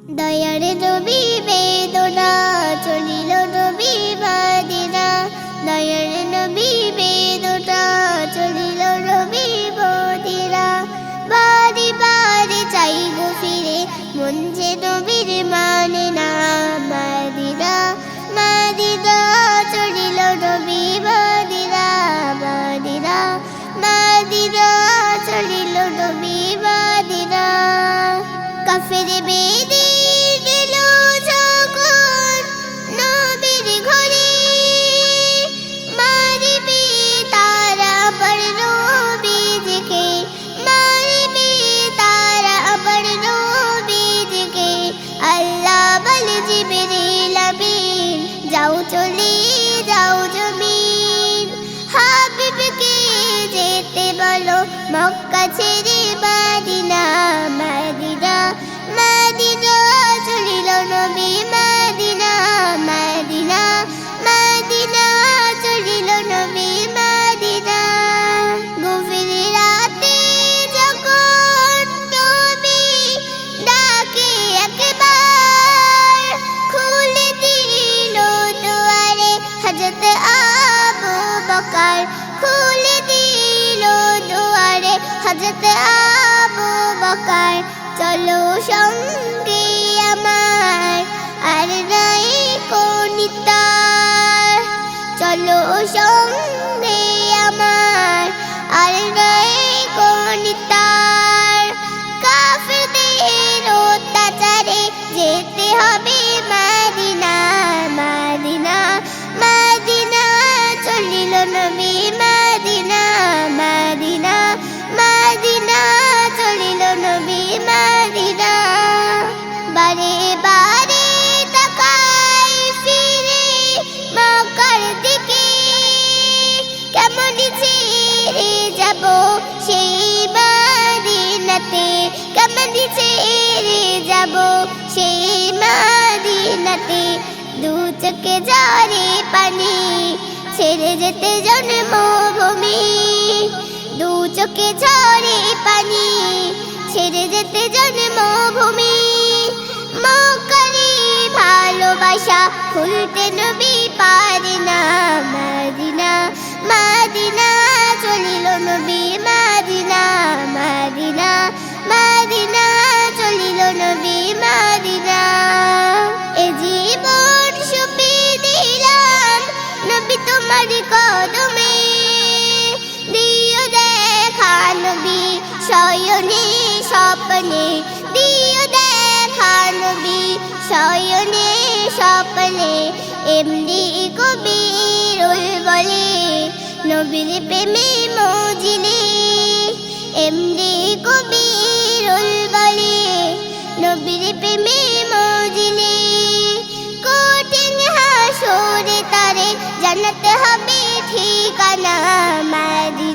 দয়ার নবী বেদনা চলিল নবী মদিনা দয়ার নবী বেদনা চলিল নবী মদিনা বারে বারে চাই গো ফিরে মন যে নবীর মানে না মদিনা মদিনা চলিল নবী মদিনা মদিনা মদিনা চলিল নবী মদিনা কাফের বেদে যাও চলে যাও জমিন হাবিবকে যেতে বলো মক্কা ছেড়ে মদিনা মদিনা মদিনা চলিল নবী মদিনা মদিনা মদিনা চলিল নবী মদিনা গভীর রাতে যখন নবী ডাকে একবার খুলে দিল দুয়ারে হযরত আবু বকর খুলে দিল দুয়ারে হযরত আবু বকর চলো সঙ্গে আমার আর নাই কোনিতার চলো সঙ্গে আমার আর নাই কোনিতার কাফেরদের অত্যাচারে যেতে হবে মদিনা মদিনা মদিনা চলিল নবী মদিনা মদিনা মদিনা চলিল নবী মদিনা বারে বারে তাকাই ফিরে মক্কার দিকে কেমন ছেড়ে যাব সেই মদিনাতে কেমন ছেড়ে যাব সেই মদিনাতে দু চোখে ঝরে পানি ছেড়ে যেতে জন্মভূমি দু চোখে ঝরে পানি ছেড়ে যেতে জন্মভূমি মক্কারি ভালোবাসা ভুলতে নবী পারে না মদিনা মদিনা চলিল নবী মদিনা মদিনা মদিনা চলিল নবী মদিনা এ জীবন সঁপে দিলাম নবী তোমার কদমে দিও দেখা নবী শয়নে স্বপ্নে দিও দেখা নবী শয়নে স্বপ্নে এমনি কবিরুল বলে নবীর প্রেমে মজিলে এমনি কবিরুল বলে নবীর প্রেমে মজিলে কঠিন হাসরে তারে জানাতে হবে ঠিকানা মদিনা।